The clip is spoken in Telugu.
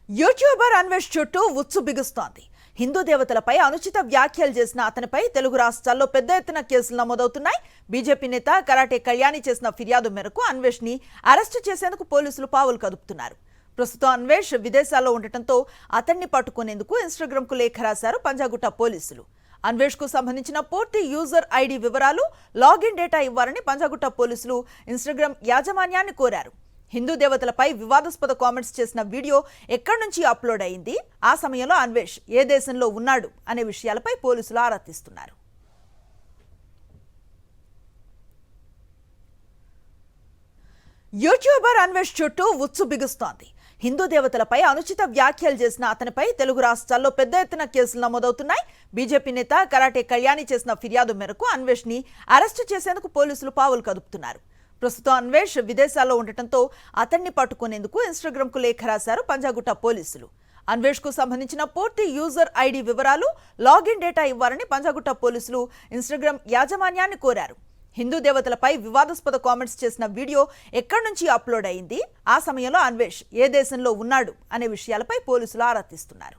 యూట్యూబర్ అన్వేష్ చుట్టూ ఉచ్చు బిగుస్తోంది. హిందూ దేవతలపై అనుచిత వ్యాఖ్యలు చేసిన అతనిపై తెలుగు రాష్ట్రాల్లో పెద్ద ఎత్తున కేసులు నమోదవుతున్నాయి. బీజేపీ నేత కరాటే కళ్యాణి చేసిన ఫిర్యాదు మేరకు అన్వేష్ ని అరెస్టు చేసేందుకు పోలీసులు పావులు కదుపుతున్నారు. ప్రస్తుతం అన్వేష్ విదేశాల్లో ఉండటంతో అతన్ని పట్టుకునేందుకు ఇన్స్టాగ్రామ్ కు లేఖ రాశారు పంజాగుట్ట పోలీసులు. అన్వేష్ కు సంబంధించిన పూర్తి యూజర్ ఐడి వివరాలు, లాగిన్ డేటా ఇవ్వాలని పంజాగుట్ట పోలీసులు ఇన్స్టాగ్రామ్ యాజమాన్యాన్ని కోరారు. హిందూ దేవతలపై వివాదాస్పద కామెంట్స్ చేసిన వీడియో ఎక్కడి నుంచి అప్లోడ్ అయింది, ఆ సమయంలో అన్వేష్ ఏ దేశంలో ఉన్నాడు అనే విషయాలపై పోలీసులు ఆరా తీస్తున్నారు. యూట్యూబర్ అన్వేష్ చుట్టూ ఉచ్చు బిగుస్తోంది. హిందూ దేవతలపై అనుచిత వ్యాఖ్యలు చేసిన అతనిపై తెలుగు రాష్ట్రాల్లో పెద్ద ఎత్తున కేసులు నమోదవుతున్నాయి. బీజేపీ నేత కరాటే కళ్యాణి చేసిన ఫిర్యాదు మేరకు అన్వేష్ ని అరెస్టు చేసేందుకు పోలీసులు పావులు కదుపుతున్నారు. ప్రస్తుతం అన్వేష్ విదేశాల్లో ఉండటంతో అతన్ని పట్టుకునేందుకు ఇన్స్టాగ్రామ్ కు లేఖ రాశారు పంజాగుట్ట పోలీసులు. అన్వేష్ కు సంబంధించిన పూర్తి యూజర్ ఐడి వివరాలు, లాగిన్ డేటా ఇవ్వాలని పంజాగుట్ట పోలీసులు ఇన్స్టాగ్రామ్ యాజమాన్యాన్ని కోరారు. హిందూ దేవతలపై వివాదాస్పద కామెంట్స్ చేసిన వీడియో ఎక్కడి నుంచి అప్లోడ్ అయింది, ఆ సమయంలో అన్వేష్ ఏ దేశంలో ఉన్నాడు అనే విషయాలపై పోలీసులు ఆరా తీస్తున్నారు.